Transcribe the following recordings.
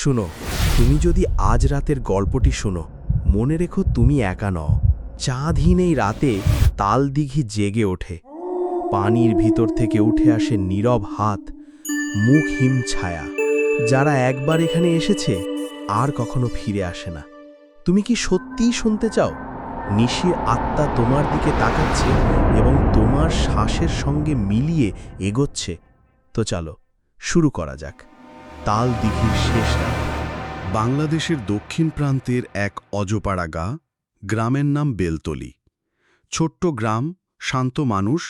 শুনো, তুমি যদি আজ রাতের গল্পটি শোনো, মনে রেখো তুমি একা নও। চাঁদহীন এই রাতে তালদিঘি জেগে ওঠে। পানির ভিতর থেকে উঠে আসে নীরব হাত, মুখহীন ছায়া। যারা একবার এখানে এসেছে আর কখনো ফিরে আসে না। তুমি কি সত্যিই শুনতে চাও? নিশির আত্মা তোমার দিকে তাকাচ্ছে এবং তোমার শ্বাসের সঙ্গে মিলিয়ে এগোচ্ছে। তো চলো শুরু করা যাক। তালদিঘির শেষ রাত। বাংলাদেশের দক্ষিণ প্রান্তের এক অজপাড়া গ্রামের নাম বেলতলি। ছোট্ট গ্রাম, শান্ত মানুষ,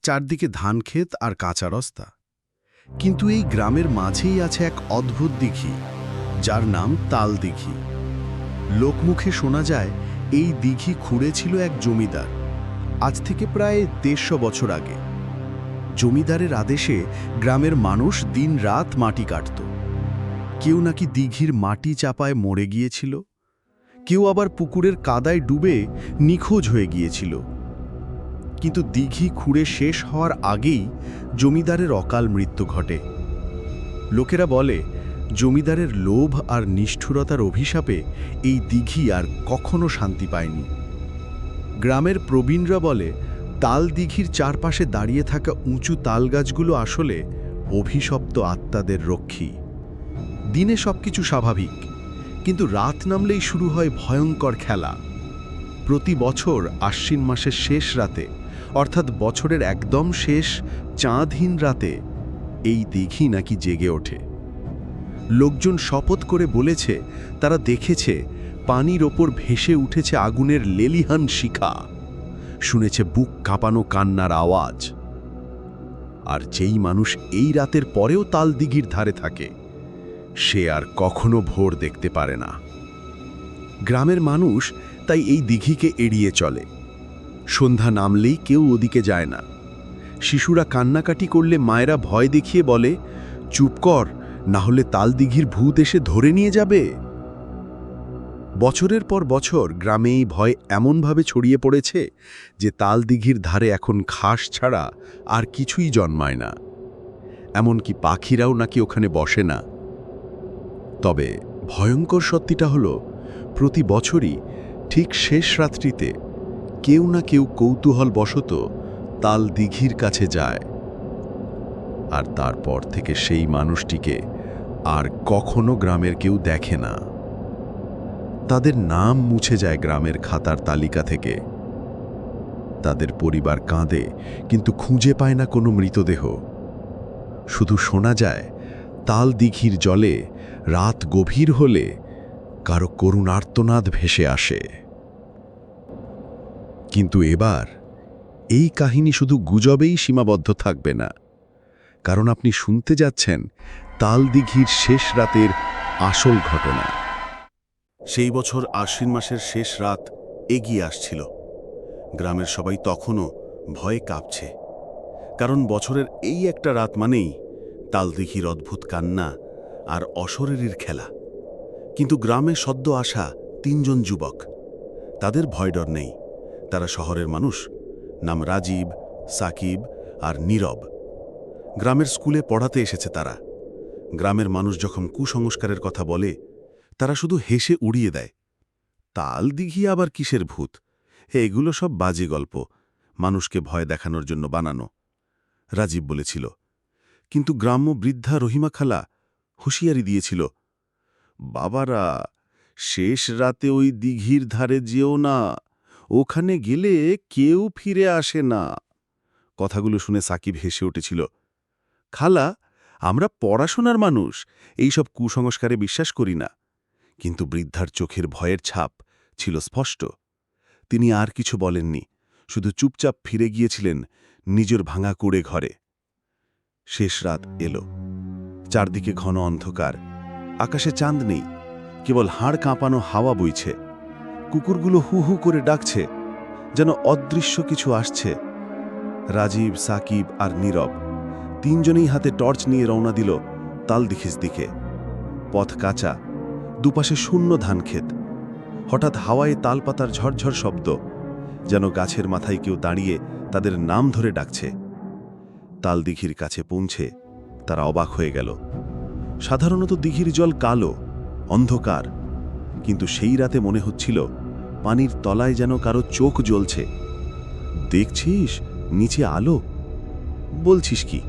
চারদিকে ধানক্ষেত আর কাঁচা রাস্তা। কিন্তু এই গ্রামের মাঝেই আছে এক অদ্ভুত দিঘি, যার নাম তালদিঘি। লোকমুখে শোনা যায় এই দিঘি খুঁড়েছিল এক জমিদার, আজ থেকে প্রায় ১৫০ বছর আগে। জমিদারের আদেশে গ্রামের মানুষ দিনরাত মাটি কাটত। কেউ নাকি দিঘির মাটি চাপায় মরে গিয়েছিল, কেউ আবার পুকুরের কাদায় ডুবে নিখোঁজ হয়ে গিয়েছিল। কিন্তু দিঘি খুঁড়ে শেষ হওয়ার আগেই জমিদারের অকাল মৃত্যু ঘটে। লোকেরা বলে, জমিদারের লোভ আর নিষ্ঠুরতার অভিশাপে এই দিঘি আর কখনো শান্তি পায়নি। গ্রামের প্রবীণরা বলে, তাল দিঘির চারপাশে দাঁড়িয়ে থাকা উঁচু তালগাছগুলো আসলে অভিশপ্ত আত্মাদের রক্ষী। দিনে সবকিছু স্বাভাবিক, কিন্তু রাত নামলেই শুরু হয় ভয়ঙ্কর খেলা। প্রতি বছর আশ্বিন মাসের শেষ রাতে, অর্থাৎ বছরের একদম শেষ চাঁদহীন রাতে, এই দিঘি নাকি জেগে ওঠে। লোকজন শপথ করে বলেছে তারা দেখেছে পানির ওপর ভেসে উঠেছে আগুনের লেলিহান শিখা, শুনেছে বুক কাঁপানো কান্নার আওয়াজ। আর যেই মানুষ এই রাতের পরেও তাল দিঘির ধারে থাকে, সে আর কখনো ভোর দেখতে পারে না। গ্রামের মানুষ তাই এই দিঘিকে এড়িয়ে চলে। সন্ধ্যা নামলেই কেউ ওদিকে যায় না। শিশুরা কান্নাকাটি করলে মায়েরা ভয় দেখিয়ে বলে, চুপ কর, না হলে তাল দিঘির ভূত এসে ধরে নিয়ে যাবে। বছরের পর বছর গ্রামে এই ভয় এমনভাবে ছড়িয়ে পড়েছে যে তাল দিঘির ধারে এখন ঘাস ছাড়া আর কিছুই জন্মায় না। এমনকি পাখিরাও নাকি ওখানে বসে না। তবে ভয়ঙ্কর সত্যিটা হলো, প্রতি বছরই ঠিক শেষ রাত্রিতে কেউ না কেউ কৌতূহলবশত তাল দিঘির কাছে যায়। আর তারপর থেকে সেই মানুষটিকে আর কখনো গ্রামের কেউ দেখে না। তাদের নাম মুছে যায় গ্রামের খাতার তালিকা থেকে। তাদের পরিবার কাঁদে, কিন্তু খুঁজে পায় না কোনো মৃতদেহ। শুধু শোনা যায় তাল দিঘির জলে রাত গভীর হলে কারো করুণ আর্তনাদ ভেসে আসে। কিন্তু এবার এই কাহিনী শুধু গুজবেই সীমাবদ্ধ থাকবে না, কারণ আপনি শুনতে যাচ্ছেন তাল দিঘির শেষ রাতের আসল ঘটনা। সেই বছর আশ্বিন মাসের শেষ রাত এগিয়ে আসছিল। গ্রামের সবাই তখনও ভয়ে কাঁপছে, কারণ বছরের এই একটা রাত মানেই তালদিঘির অদ্ভুত কান্না আর অশরীরীর খেলা। কিন্তু গ্রামে সদ্য আসা ৩ জন যুবক, তাদের ভয়ডর নেই। তারা শহরের মানুষ, নাম রাজীব, সাকিব আর নীরব। গ্রামের স্কুলে পড়াতে এসেছে তারা। গ্রামের মানুষ যখন কুসংস্কারের কথা বলে, তারা শুধু হেসে উড়িয়ে দেয়। তাল দিঘি আবার কিসের ভূত? এগুলো সব বাজে গল্প, মানুষকে ভয় দেখানোর জন্য বানানো, রাজীব বলেছিল। কিন্তু গ্রাম্য বৃদ্ধা রহিমা খালা হুঁশিয়ারি দিয়েছিল, বাবারা, শেষ রাতে ওই দিঘির ধারে যেও না, ওখানে গেলে কেউ ফিরে আসে না। কথাগুলো শুনে সাকিব হেসে উঠেছিল, খালা, আমরা পড়াশোনার মানুষ, এইসব কুসংস্কারে বিশ্বাস করি না। কিন্তু বৃদ্ধার চোখের ভয়ের ছাপ ছিল স্পষ্ট। তিনি আর কিছু বলেননি, শুধু চুপচাপ ফিরে গিয়েছিলেন নিজের ভাঙা কুড়ে ঘরে। শেষ রাত এলো। চারদিকে ঘন অন্ধকার, আকাশে চাঁদ নেই, কেবল হাড় কাঁপানো হাওয়া বইছে। কুকুরগুলো হু হু করে ডাকছে, যেন অদৃশ্য কিছু আসছে। রাজীব, সাকিব আর নীরব ৩ জনেই হাতে টর্চ নিয়ে রওনা দিল তালদিঘির দিকে। পথ কাঁচা, দুপাশে শূন্য ধানক্ষেত। হঠাৎ হাওয়ায় তালপাতার ঝরঝর শব্দ, যেন গাছের মাথায় কেউ দাঁড়িয়ে তাদের নাম ধরে ডাকছে। তালদিঘির কাছে পৌঁছে তারা অবাক হয়ে গেল। সাধারণত দিঘির জল কালো, অন্ধকার, কিন্তু সেই রাতে মনে হচ্ছিল পানির তলায় যেন কারো চোখ জ্বলছে। দেখছিস নিচে আলো? বলছিস কি,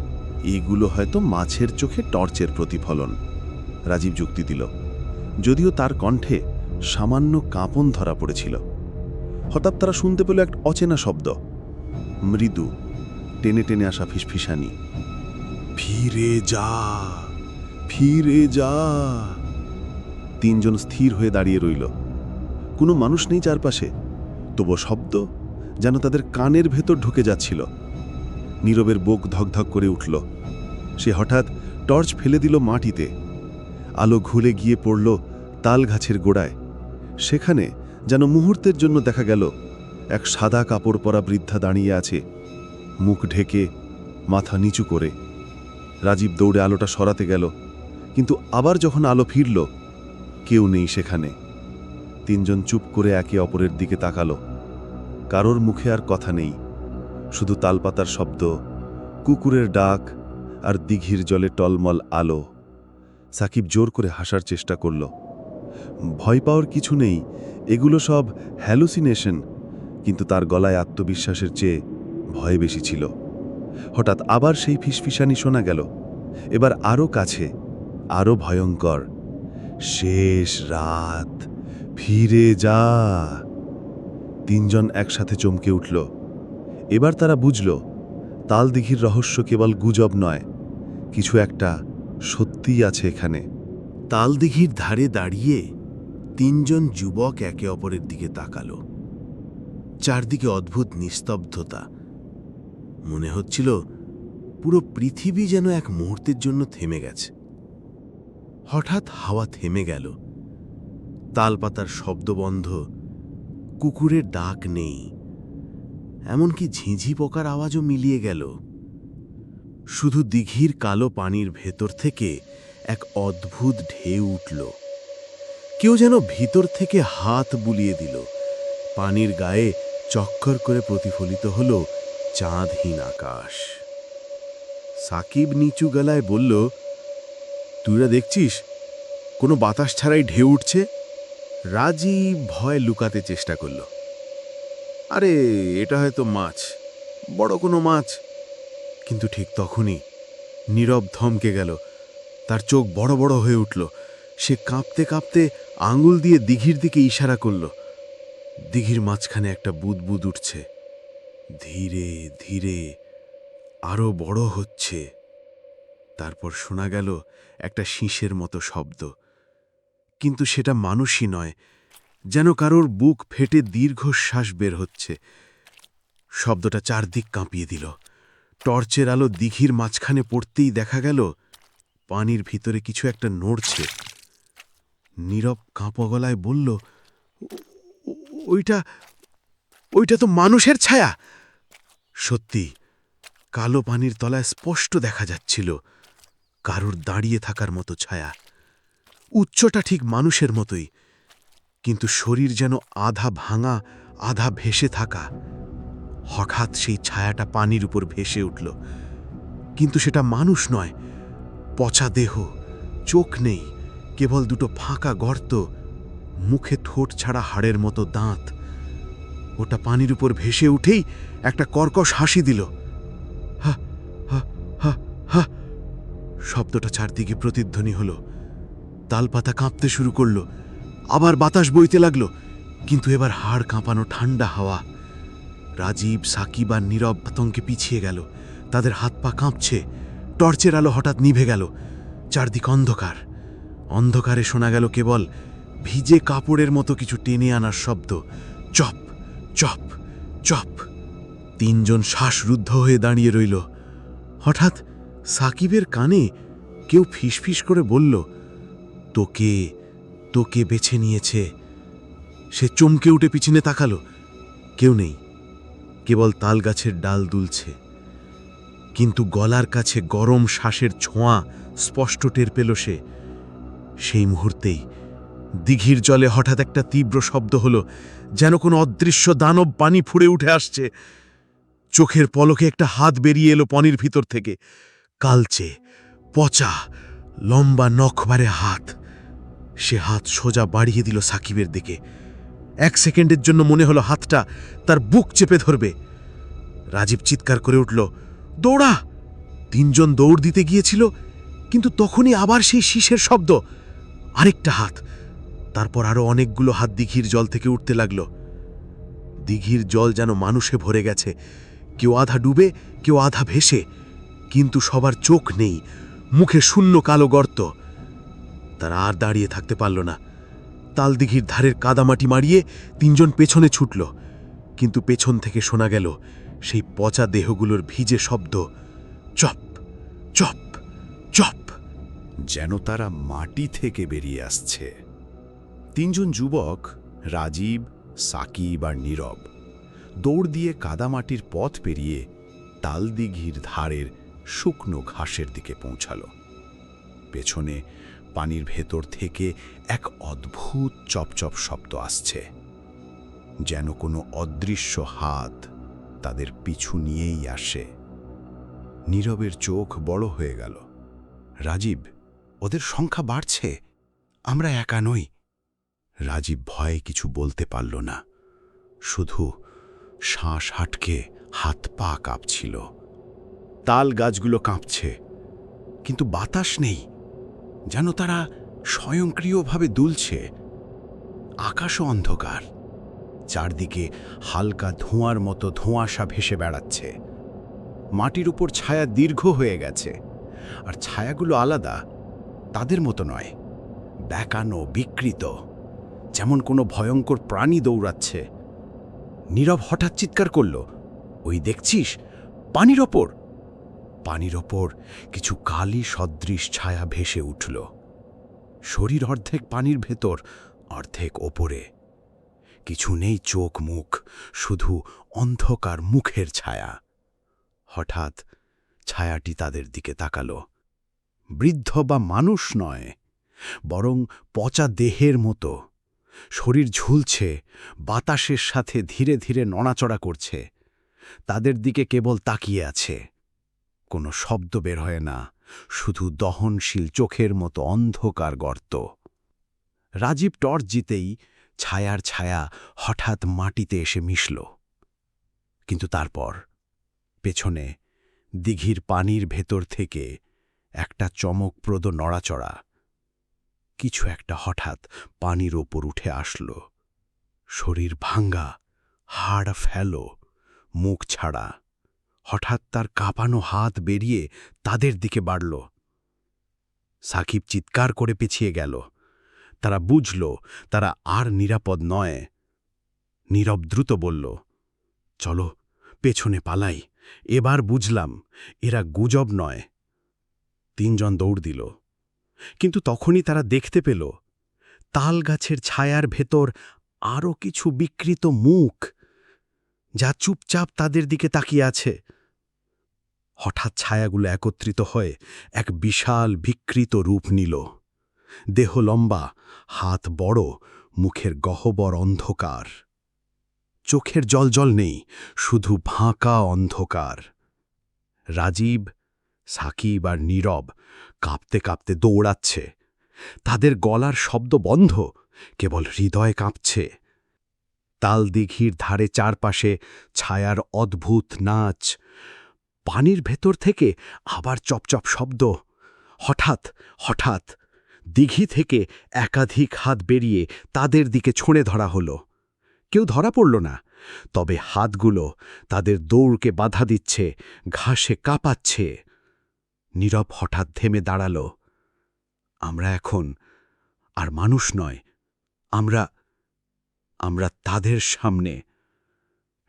এগুলো হয়তো মাছের চোখে টর্চের প্রতিফলন, রাজীব যুক্তি দিল, যদিও তার কণ্ঠে সামান্য কাঁপন ধরা পড়েছিল। হঠাৎ তারা শুনতে পেল এক অচেনা শব্দ, মৃদু, টেনে টেনে আসা ফিসফিসানি। ফিরে যা, ফিরে যা। তিনজন স্থির হয়ে দাঁড়িয়ে রইল। কোনো মানুষ নেই চারপাশে, তবু শব্দ যেন তাদের কানের ভেতর ঢুকে যাচ্ছিল। নীরবের বুক ধকধক করে উঠল। সে হঠাৎ টর্চ ফেলে দিল মাটিতে। আলো ঘুলে গিয়ে পড়ল তাল গাছের গোড়ায়। সেখানে যেন মুহূর্তের জন্য দেখা গেল এক সাদা কাপড় পরা বৃদ্ধা দাঁড়িয়ে আছে, মুখ ঢেকে, মাথা নিচু করে। রাজীব দৌড়ে আলোটা সরাতে গেল, কিন্তু আবার যখন আলো ফিরল, কেউ নেই সেখানে। তিনজন চুপ করে একে অপরের দিকে তাকালো। কারোর মুখে আর কথা নেই, শুধু তালপাতার শব্দ, কুকুরের ডাক আর দিঘির জলে টলমল আলো। সাকিব জোর করে হাসার চেষ্টা করল। ভয় পাওয়ার কিছু নেই, এগুলো সব হ্যালুসিনেশন, কিন্তু তার গলায় আত্মবিশ্বাসের চেয়ে ভয় বেশি ছিল। হঠাৎ আবার সেই ফিসফিসানি শোনা গেল, এবার আরও কাছে, আরও ভয়ঙ্কর। শেষ রাত, ফিরে যা। তিনজন একসাথে চমকে উঠল। এবার তারা বুঝল, তালদিঘির রহস্য কেবল গুজব নয়, কিছু একটা সত্যিই আছে এখানে। তালদিঘির ধারে দাঁড়িয়ে তিনজন যুবক একে অপরের দিকে তাকালো। চারদিকে অদ্ভুত নিস্তব্ধতা। মনে হচ্ছিল পুরো পৃথিবী যেন এক মুহূর্তের জন্য থেমে গেছে। হঠাৎ হাওয়া থেমে গেল, তালপাতার শব্দ বন্ধ, কুকুরের ডাক নেই, এমনকি ঝিঁঝি পোকার আওয়াজও মিলিয়ে গেল। শুধু দিঘির কালো পানির ভেতর থেকে এক অদ্ভুত ঢেউ উঠল। কেউ যেন ভিতর থেকে হাত বুলিয়ে দিল। পানির গায়ে চক্কর করে প্রতিফলিত হল চাঁদহীন আকাশ। সাকিব নিচু গলায় বলল, তুইরা দেখছিস কোনো বাতাস ছাড়াই ঢেউ উঠছে? রাজীব ভয় লুকাতে চেষ্টা করল। আরে এটা হয়তো মাছ, বড় কোনো মাছ। কিন্তু ঠিক তখনই নীরব থমকে গেল। তার চোখ বড় বড় হয়ে উঠল। সে কাঁপতে কাঁপতে আঙুল দিয়ে দিঘির দিকে ইশারা করল। দিঘির মাঝখানে একটা বুদবুদ উঠছে, ধীরে ধীরে আরো বড় হচ্ছে। তারপর শোনা গেল একটা শীষের মতো শব্দ, কিন্তু সেটা মানুষই নয়, যেন কারোর বুক ফেটে দীর্ঘশ্বাস বের হচ্ছে। শব্দটা চারদিক কাঁপিয়ে দিল। টর্চের আলো দিঘির মাঝখানে পড়তেই দেখা গেল পানির ভিতরে কিছু একটা নড়ছে। নীরব কাঁপা গলায় বলল, ওইটা ওইটা তো মানুষের ছায়া। সত্যি, কালো পানির তলায় স্পষ্ট দেখা যাচ্ছিল কারোর দাঁড়িয়ে থাকার মতো ছায়া। উচ্চটা ঠিক মানুষের মতোই, কিন্তু শরীর যেন আধা ভাঙা, আধা ভেসে থাকা। হঠাৎ সেই ছায়াটা পানির উপর ভেসে উঠল, কিন্তু সেটা মানুষ নয়। পচা দেহ, চোখ নেই, কেবল দুটো ফাঁকা গর্ত, মুখে ঠোঁট ছাড়া হাড়ের মতো দাঁত। ওটা পানির উপর ভেসে উঠেই একটা কর্কশ হাসি দিল। হা হা হা হা। শব্দটা চারদিকে প্রতিধ্বনি হলো। তালপাতা কাঁপতে শুরু করল, আবার বাতাস বইতে লাগলো, কিন্তু এবার হাড় কাঁপানো ঠান্ডা হাওয়া। রাজীব, সাকিব আর নীরব আতঙ্কে পিছিয়ে গেল। তাদের হাত পা কাঁপছে। টর্চের আলো হঠাৎ নিভে গেল। চারদিক অন্ধকার। অন্ধকারে শোনা গেল কেবল ভিজে কাপড়ের মতো কিছু টেনে আনার শব্দ। Chop chop chop. তিনজন শ্বাসরুদ্ধ হয়ে দাঁড়িয়ে রইল। হঠাৎ সাকিবের কানে কেউ ফিসফিস করে বলল, তোকে তোকে বেছে নিয়েছে। সে চমকে উঠে পিছনে তাকালো। কেউ নেই, কেবল তাল গাছের ডাল দুলছে। কিন্তু গলার কাছে গরম শ্বাসের ছোঁয়া স্পষ্ট টের পেল সে। সেই মুহূর্তেই দিঘির জলে হঠাৎ একটা তীব্র শব্দ হলো, যেন কোনো অদৃশ্য দানব পানি ফুঁড়ে উঠে আসছে। চোখের পলকে একটা হাত বেরিয়ে এলো পানির ভিতর থেকে। কালচে, পচা, লম্বা নখবারে হাত। সে হাত সোজা বাড়িয়ে দিল সাকিবের দিকে। 1 সেকেন্ডের জন্য মনে হলো হাতটা তার বুক চেপে ধরবে। রাজীব চিৎকার করে উঠল, দৌড়া! 3 জন দৌড় দিতে গিয়েছিল, কিন্তু তখনই আবার সেই শীষের শব্দ। আরেকটা হাত, তারপর আরো অনেকগুলো হাত দিঘির জল থেকে উঠতে লাগল। দিঘির জল যেন মানুষে ভরে গেছে, কেউ আধা ডুবে, কেউ আধা ভেসে, কিন্তু সবার চোখ নেই, মুখে শূন্য কালো গর্ত। তারা আর দাঁড়িয়ে থাকতে পারল না। তালদিঘির ধারের কাদামাটি মারিয়ে 3 জন পেছনে ছুটল, কিন্তু পেছন থেকে শোনা গেল সেই পচা দেহগুলোর ভিজে শব্দ, চপ চপ চপ, যেন তারা মাটি থেকে বেরিয়ে আসছে। 3 জন যুবক, রাজীব, সাকিব আর নীরব, দৌড় দিয়ে কাদামাটির পথ পেরিয়ে তালদিঘির ধারের শুকনো ঘাসের দিকে পৌঁছাল। পেছনে পানির ভেতর থেকে এক অদ্ভুত চপচপ শব্দ আসছে, যেন কোনো অদৃশ্য হাত তাদের পিছু নিয়েই আসে। নীরবের চোখ বড় হয়ে গেল। রাজীব, ওদের সংখ্যা বাড়ছে, আমরা একা নই। রাজীব ভয়ে কিছু বলতে পারল না, শুধু শ্বাস আটকে হাত পা কাঁপছিল। তাল গাছগুলো কাঁপছে, কিন্তু বাতাস নেই, যেন তারা স্বয়ংক্রিয়ভাবে দুলছে। আকাশও অন্ধকার, চারদিকে হালকা ধোঁয়ার মতো ধোঁয়াশা ভেসে বেড়াচ্ছে। মাটির উপর ছায়া দীর্ঘ হয়ে গেছে, আর ছায়াগুলো আলাদা, তাদের মতো নয়, বেঁকানো, বিকৃত, যেমন কোনো ভয়ঙ্কর প্রাণী দৌড়াচ্ছে। নীরব হঠাৎ চিৎকার করল, ওই দেখছিস, পানির ওপর! পানির ওপর কিছু কালি সদৃশ ছায়া ভেসে উঠল। শরীর অর্ধেক পানির ভেতর, অর্ধেক ওপরে। কিছু নেই চোখ মুখ, শুধু অন্ধকার মুখের ছায়া। হঠাৎ ছায়াটি তাদের দিকে তাকালো। বৃদ্ধ বা মানুষ নয়, বরং পচা দেহের মতো। শরীর ঝুলছে, বাতাসের সাথে ধীরে ধীরে নড়াচড়া করছে। তাদের দিকে কেবল তাকিয়ে আছে। কোনো শব্দ বের হয় না, শুধু দহনশীল চোখের মতো অন্ধকার গর্ত। রাজীব টর্চ জিতেই ছায়ার ছায়া হঠাৎ মাটিতে এসে মিশল। কিন্তু তারপর পেছনে দিঘির পানির ভেতর থেকে একটা চমকপ্রদ নড়াচড়া। কিছু একটা হঠাৎ পানির ওপর উঠে আসল। শরীর ভাঙ্গা, হাড় ফেলো, মুখ ছাড়া। হঠাৎ তার কাঁপানো হাত বেরিয়ে তাদের দিকে বাড়ল। সাকিব চিৎকার করে পিছিয়ে গেল। তারা বুঝল তারা আর নিরাপদ নয়। নীরব দ্রুত বলল, চলো পেছনে পালাই। এবার বুঝলাম এরা গুজব নয়। 3 জন দৌড় দিল, কিন্তু তখনই তারা দেখতে পেল তাল গাছের ছায়ার ভেতর আরও কিছু বিকৃত মুখ, যা চুপচাপ তাদের দিকে তাকিয়ে আছে। হঠাৎ ছায়াগুলো একত্রিত হয়ে এক বিশাল বিকৃত রূপ নিল। দেহ লম্বা, হাত বড়, মুখের গহ্বর অন্ধকার। চোখের জলজল নেই, শুধু ভাঁকা অন্ধকার। রাজীব, সাকিব আর নীরব কাঁপতে কাঁপতে দৌড়াচ্ছে। তাদের গলার শব্দ বন্ধ, কেবল হৃদয় কাঁপছে। তালদিঘির ধারে চারপাশে ছায়ার অদ্ভুত নাচ। পানির ভেতর থেকে আবার চপচপ শব্দ। হঠাৎ হঠাৎ দিঘি থেকে একাধিক হাত বেরিয়ে তাদের দিকে ছুঁড়ে ধরা হলো। কেউ ধরা পড়ল না, তবে হাতগুলো তাদের দৌড়কে বাধা দিচ্ছে, ঘাসে কাঁপাচ্ছে। নীরব হঠাৎ থেমে দাঁড়াল। আমরা এখন আর মানুষ নয়, আমরা আমরা তাদের সামনে।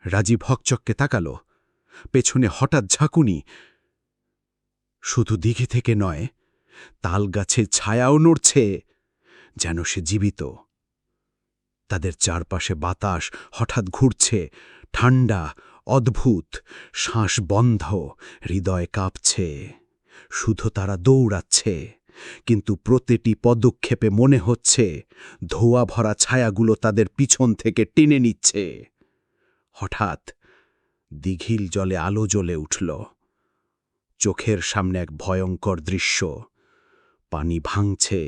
রাজীব হকচক্কে তাকাল। পেছনে হঠাৎ ঝাঁকুনি। শুধু দিঘি থেকে নয়, তালগাছের ছায়াও নড়ছে, যেন সে জীবিত। তাদের চারপাশে বাতাস হঠাৎ ঘুরছে, ঠান্ডা, অদ্ভুত, শ্বাস বন্ধ, হৃদয় কাঁপছে। শুধু তারা দৌড়াচ্ছে, কিন্তু প্রতিটি পদক্ষেপে মনে হচ্ছে ধোঁয়া ভরা ছায়াগুলো তাদের পিছন থেকে টেনে নিচ্ছে। হঠাৎ দিঘিল জলে আলো জ্বলে উঠল। চোখের সামনে এক ভয়ঙ্কর দৃশ্য। পানি ভাঙছে,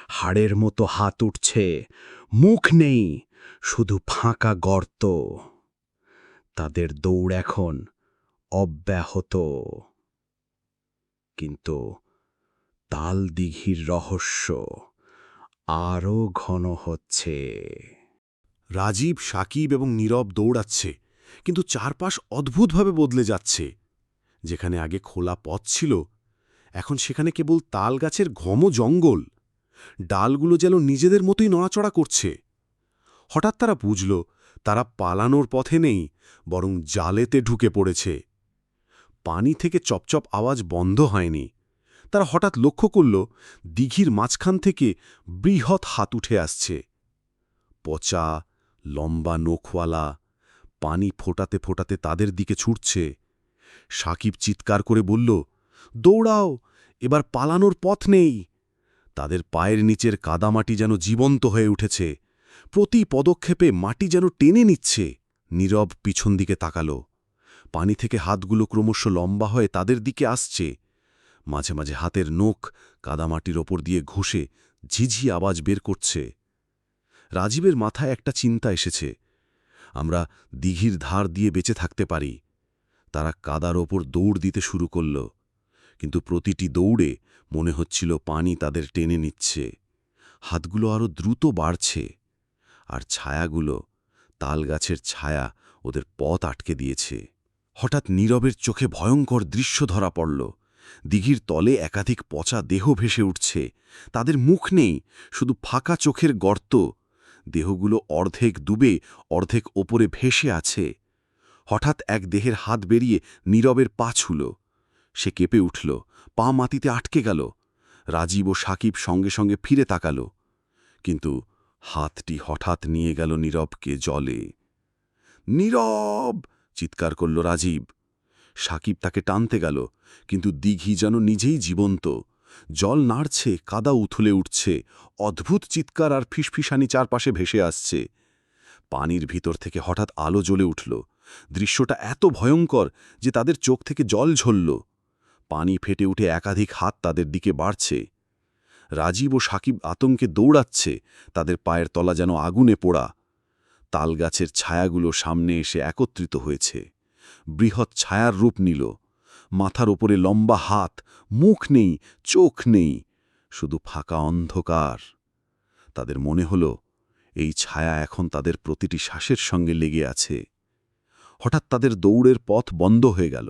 হাড়ের মতো হাত উঠছে, মুখ নেই, শুধু ফাঁকা গর্ত। তাদের দৌড় এখন অব্যাহত। কিন্তু তাল দিঘির রহস্য আরও ঘন হচ্ছে। রাজীব, সাকিব এবং নীরব দৌড়াচ্ছে, কিন্তু চারপাশ অদ্ভুতভাবে বদলে যাচ্ছে। যেখানে আগে খোলা পথ ছিল, এখন সেখানে কেবল তাল গাছের ঘন জঙ্গল। ডালগুলো যেন নিজেদের মতোই নড়াচড়া করছে। হঠাৎ তারা বুঝল, তারা পালানোর পথে নেই, বরং জালেতে ঢুকে পড়েছে। পানি থেকে চপচপ আওয়াজ বন্ধ হয়নি। তারা হঠাৎ লক্ষ্য করল, দিঘির মাঝখান থেকে বৃহৎ হাত উঠে আসছে। পচা, লম্বা নখওয়ালা, পানি ফোটাতে ফোটাতে তাদের দিকে ছুটছে। সাকিব চিৎকার করে বলল, দৌড়াও, এবার পালানোর পথ নেই। তাদের পায়ের নিচের কাদামাটি যেন জীবন্ত হয়ে উঠেছে। প্রতি পদক্ষেপে মাটি যেন টেনে নিচ্ছে। নীরব পিছন দিকে তাকাল। পানি থেকে হাতগুলো ক্রমশ লম্বা হয়ে তাদের দিকে আসছে। মাঝে মাঝে হাতের নখ কাদামাটির ওপর দিয়ে ঘষে ঝিঝি আওয়াজ বের করছে। রাজীবের মাথায় একটা চিন্তা এসেছে, আমরা দিঘির ধার দিয়ে বেঁচে থাকতে পারি। তারা কাদার ওপর দৌড় দিতে শুরু করল, কিন্তু প্রতিটি দৌড়ে মনে হচ্ছিল পানি তাদের টেনে নিচ্ছে। হাতগুলো আরও দ্রুত বাড়ছে, আর ছায়াগুলো, তালগাছের ছায়া, ওদের পথ আটকে দিয়েছে। হঠাৎ নীরবের চোখে ভয়ঙ্কর দৃশ্য ধরা পড়ল। দিঘির তলে একাধিক পচা দেহ ভেসে উঠছে। তাদের মুখ নেই, শুধু ফাঁকা চোখের গর্ত। দেহগুলো অর্ধেক ডুবে, অর্ধেক ওপরে ভেসে আছে। হঠাৎ এক দেহের হাত বেরিয়ে নীরবের পা ছুল। সে কেঁপে উঠল, পা মাটিতে আটকে গেল। রাজীব ও সাকিব সঙ্গে সঙ্গে ফিরে তাকাল, কিন্তু হাতটি হঠাৎ নিয়ে গেল নীরবকে জলে। নীরব! চিৎকার করল রাজীব। সাকিব তাকে টানতে গেল, কিন্তু দিঘি যেন নিজেই জীবন্ত। জল নাড়ছে, কাদা উথলে উঠছে, অদ্ভুত চিৎকার আর ফিসফিসানি চারপাশে ভেসে আসছে। পানির ভিতর থেকে হঠাৎ আলো জ্বলে উঠল। দৃশ্যটা এত ভয়ঙ্কর যে তাদের চোখ থেকে জল ঝরল। পানি ফেটে উঠে একাধিক হাত তাদের দিকে বাড়ছে। রাজীব ও সাকিব আতঙ্কে দৌড়াচ্ছে, তাদের পায়ের তলা যেন আগুনে পোড়া। তালগাছের ছায়াগুলো সামনে এসে একত্রিত হয়েছে। বৃহৎ ছায়ার রূপ নিল। মাথার ওপরে লম্বা হাত, মুখ নেই, চোখ নেই, শুধু ফাঁকা অন্ধকার। তাদের মনে হল, এই ছায়া এখন তাদের প্রতিটি শ্বাসের সঙ্গে লেগে আছে। হঠাৎ তাদের দৌড়ের পথ বন্ধ হয়ে গেল।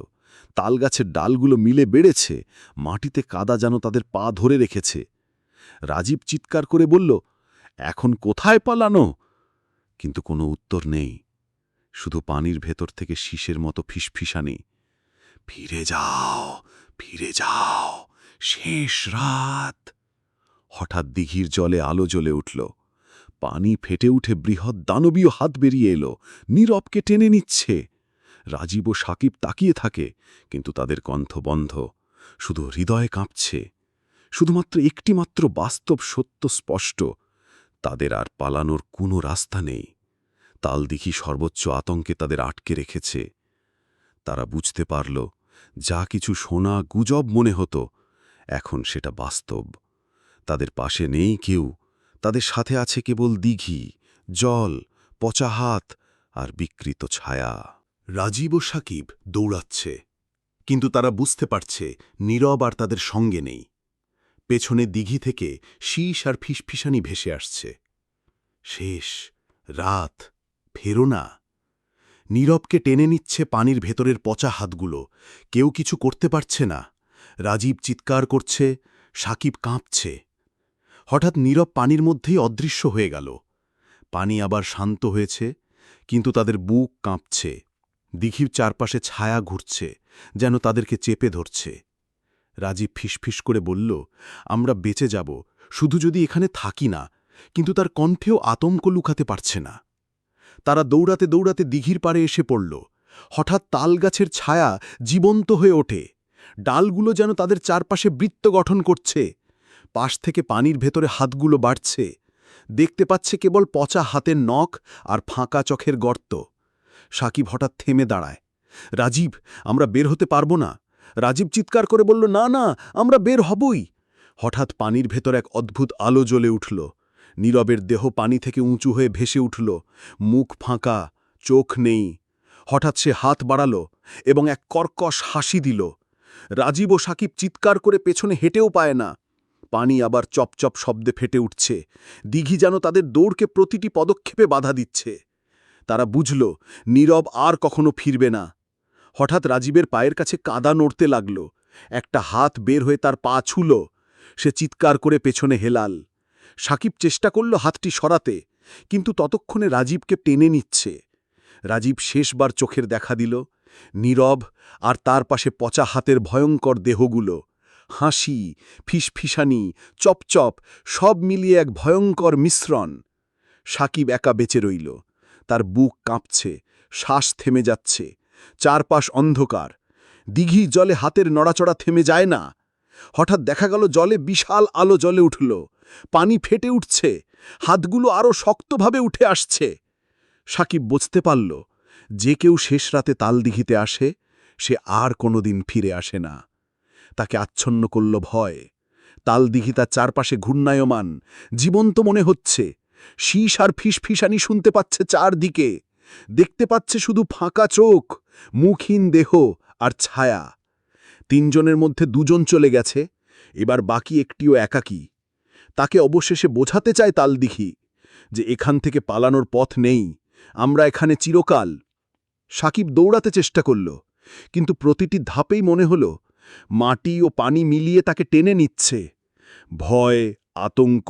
তালগাছের ডালগুলো মিলে বেড়েছে, মাটিতে কাদা যেন তাদের পা ধরে রেখেছে। রাজীব চিৎকার করে বলল, এখন কোথায় পালানো? কিন্তু কোনো উত্তর নেই, শুধু পানির ভেতর থেকে শীষের মতো ফিসফিসানি। ফিরে যাও, ফিরে যাও, শেষ রাত। হঠাৎ দিঘির জলে আলো জ্বলে উঠল। পানি ফেটে উঠে বৃহৎ দানবীয় হাত বেরিয়ে এলো, নীরবকে টেনে নিচ্ছে। রাজীব ও সাকিব তাকিয়ে থাকে, কিন্তু তাদের কণ্ঠ বন্ধ, শুধু হৃদয় কাঁপছে। শুধুমাত্র একটিমাত্র বাস্তব সত্য স্পষ্ট, তাদের আর পালানোর কোনো রাস্তা নেই। তালদিঘি সর্বোচ্চ আতঙ্কে তাদের আটকে রেখেছে। তারা বুঝতে পারল, যা কিছু শোনা গুজব মনে হতো, এখন সেটা বাস্তব। তাদের পাশে নেই কেউ, তাদের সাথে আছে কেবল দিঘি, জল, পচা হাত আর বিকৃত ছায়া। রাজীব ও সাকিব দৌড়াচ্ছে, কিন্তু তারা বুঝতে পারছে নীরব আর তাদের সঙ্গে নেই। পেছনে দিঘি থেকে শীষ আর ফিসফিসানি ভেসে আসছে। শেষ রাত, ফেরো না। নীরবকে টেনে নিচ্ছে পানির ভেতরের পচা হাতগুলো। কেউ কিছু করতে পারছে না। রাজীব চিৎকার করছে, সাকিব কাঁপছে। হঠাৎ নীরব পানির মধ্যেই অদৃশ্য হয়ে গেল। পানি আবার শান্ত হয়েছে, কিন্তু তাদের বুক কাঁপছে। দিঘির চারপাশে ছায়া ঘুরছে, যেন তাদেরকে চেপে ধরছে। রাজীব ফিসফিস করে বলল, আমরা বেঁচে যাব, শুধু যদি এখানে থাকি না। কিন্তু তার কণ্ঠেও আতঙ্ক লুকাতে পারছে না। তারা দৌড়াতে দৌড়াতে দিঘির পাড়ে এসে পড়ল। হঠাৎ তালগাছের ছায়া জীবন্ত হয়ে ওঠে। ডালগুলো যেন তাদের চারপাশে বৃত্ত গঠন করছে। পাশ থেকে পানির ভেতরে হাতগুলো বাড়ছে। দেখতে পাচ্ছে কেবল পচা হাতের নখ আর ফাঁকা চোখের গর্ত। সাকিব হঠাৎ থেমে দাঁড়ায়। রাজীব, আমরা বের হতে পারবো না। রাজীব চিৎকার করে বলল, না না, আমরা বের হবই। হঠাৎ পানির ভেতর এক অদ্ভুত আলো জ্বলে উঠল। নীরবের দেহ পানি থেকে উঁচু হয়ে ভেসে উঠল, মুখ ফাঁকা, চোখ নেই। হঠাৎ সে হাত বাড়াল এবং এক কর্কশ হাসি দিল। রাজীব ও সাকিব চিৎকার করে পেছনে হেঁটেও পায় না। পানি আবার চপচপ শব্দে ফেটে উঠছে। দিঘি যেন তাদের দৌড়কে প্রতিটি পদক্ষেপে বাধা দিচ্ছে। তারা বুঝল নীরব আর কখনো ফিরবে না। হঠাৎ রাজীবের পায়ের কাছে কাদা নড়তে লাগল। একটা হাত বের হয়ে তার পা ছুল। সে চিৎকার করে পেছনে হেলাল। সাকিব চেষ্টা করল হাতটি সরাতে, কিন্তু ততক্ষণে রাজীবকে টেনে নিচ্ছে। রাজীব শেষবার চোখের দেখা দিল। নীরব আর তার পাশে পচা হাতের ভয়ঙ্কর দেহগুলো। হাসি, ফিসফিসানি, চপচপ সব মিলিয়ে এক ভয়ঙ্কর মিশ্রণ। সাকিব একা বেঁচে রইল। তার বুক কাঁপছে, শ্বাস থেমে যাচ্ছে। চারপাশ অন্ধকার। দিঘির জলে হাতের নড়াচড়া থেমে যায় না। হঠাৎ দেখা গেল জলে বিশাল আলো জ্বলে উঠল। পানি ফেটে উঠছে, হাতগুলো আরও শক্তভাবে উঠে আসছে। সাকিব বুঝতে পারল, যে কেউ শেষ রাতে তালদিঘিতে আসে, সে আর কোনোদিন ফিরে আসে না। তাকে আচ্ছন্ন করল ভয়। তালদিঘি তার চারপাশে ঘূর্ণায়মান, জীবন্ত মনে হচ্ছে। শীষ আর ফিসফিসানি শুনতে পাচ্ছে চারদিকে। দেখতে পাচ্ছে শুধু ফাঁকা চোখ, মুখহীন দেহ আর ছায়া। তিনজনের মধ্যে দুজন চলে গেছে, এবার বাকি একটিও একাকী। তাকে অবশেষে বোঝাতে চায় তালদিঘি যে এখান থেকে পালানোর পথ নেই, আমরা এখানে চিরকাল। সাকিব দৌড়াতে চেষ্টা করল, কিন্তু প্রতিটি ধাপেই মনে হল মাটি ও পানি মিলিয়ে তাকে টেনে নিচ্ছে। ভয়, আতঙ্ক,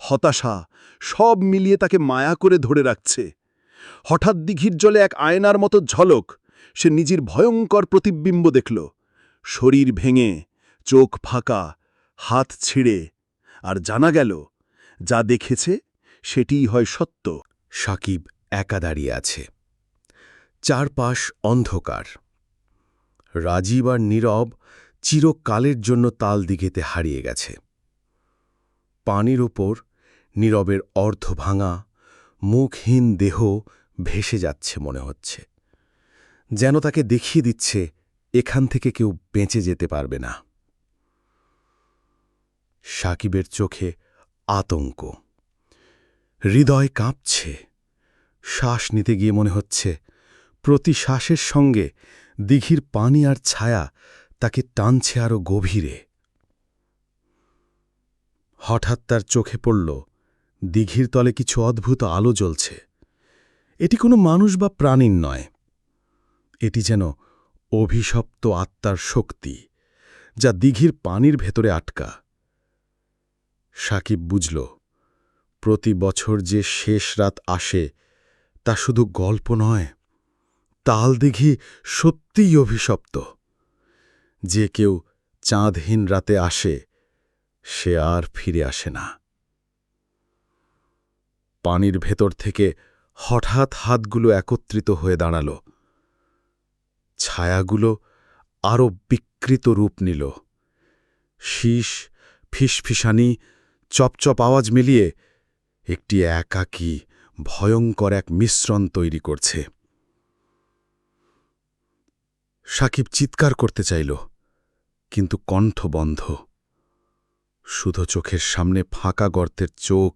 হতাশা সব মিলিয়ে তাকে মায়া করে ধরে রাখছে। হঠাৎ দিঘির জলে এক আয়নার মতো ঝলক। সে নিজের ভয়ঙ্কর প্রতিবিম্ব দেখল। শরীর ভেঙে, চোখ ফাঁকা, হাত ছিঁড়ে। আর জানা গেল, যা দেখেছে সেটিই হয় সত্য। সাকিব একা দাঁড়িয়ে আছে। চারপাশ অন্ধকার। রাজীব আর নীরব চিরকালের জন্য তালদিঘিতে হারিয়ে গেছে। পানির ওপর নীরবের অর্ধভাঙা, মুখহীন দেহ ভেসে যাচ্ছে মনে হচ্ছে। যেন তাকে দেখিয়ে দিচ্ছে এখান থেকে কেউ বেঁচে যেতে পারবে না। সাকিবের চোখে আতঙ্ক, হৃদয় কাঁপছে। শ্বাস নিতে গিয়ে মনে হচ্ছে প্রতি শ্বাসের সঙ্গে দিঘির পানি আর ছায়া তাকে টানছে আরও গভীরে। হঠাৎ তার চোখে পড়ল দিঘির তলে কিছু অদ্ভুত আলো জ্বলছে। এটি কোনো মানুষ বা প্রাণীর নয়, এটি যেন অভিশপ্ত আত্মার শক্তি, যা দিঘির পানির ভেতরে আটকা। সাকিব বুঝল, প্রতি বছর যে শেষ রাত আসে তা শুধু গল্প নয়, তালদিঘি সত্যিই অভিশপ্ত। যে কেউ চাঁদহীন রাতে আসে, সে আর ফিরে আসে না। পানির ভেতর থেকে হঠাৎ হাতগুলো একত্রিত হয়ে দাঁড়াল। ছায়াগুলো আরও বিকৃত রূপ নিল। শীষ, ফিসফিসানি, চপচপ আওয়াজ মিলিয়ে একটি একাকী, ভয়ঙ্কর এক মিশ্রণ তৈরি করছে। সাকিব চিৎকার করতে চাইল, কিন্তু কণ্ঠ বন্ধ। শুধু চোখের সামনে ফাঁকা গর্তের চোখ,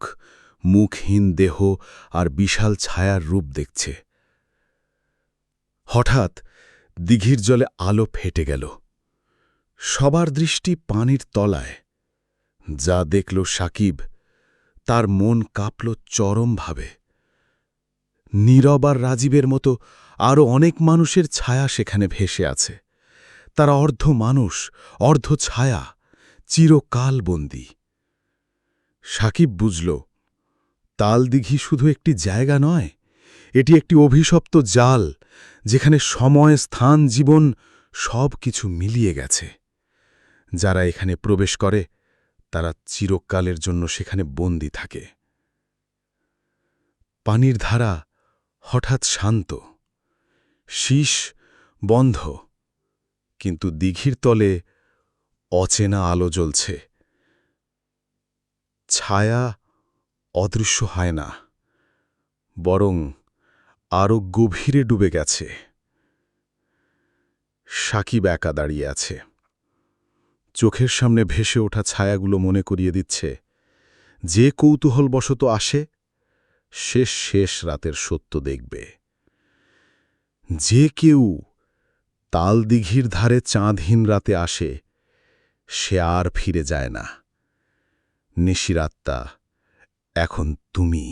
মুখহীন দেহ আর বিশাল ছায়ার রূপ দেখছে। হঠাৎ দিঘির জলে আলো ফেটে গেল। সবার দৃষ্টি পানির তলায়। যা দেখল সাকিব, তার মন কাঁপল চরমভাবে। নীরব আর রাজীবের মতো আরও অনেক মানুষের ছায়া সেখানে ভেসে আছে। তারা অর্ধ মানুষ, অর্ধ ছায়া, চিরকালবন্দী। সাকিব বুঝল, তালদিঘি শুধু একটি জায়গা নয়, এটি একটি অভিশপ্ত জাল, যেখানে সময়, স্থান, জীবন সব কিছু মিলিয়ে গেছে। যারা এখানে প্রবেশ করে তারা চিরকালের জন্য সেখানে বন্দী থাকে। পানির ধারা হঠাৎ শান্ত, শীষ বন্ধ, কিন্তু দিঘির তলে অচেনা আলো জ্বলছে। ছায়া অদৃশ্য হয় না, বরং আরও গভীরে ডুবে গেছে। সাকিব একা দাঁড়িয়ে আছে। চোখের সামনে ভেসে ওঠা ছায়াগুলো মনে করিয়ে দিচ্ছে, যে কৌতূহলবশত আসে সে শেষ রাতের সত্য দেখবে। যে কেউ তালদিঘির ধারে চাঁদহীন রাতে আসে সে আর ফিরে যায় না। নিশিরাত্মা, এখন তুমি।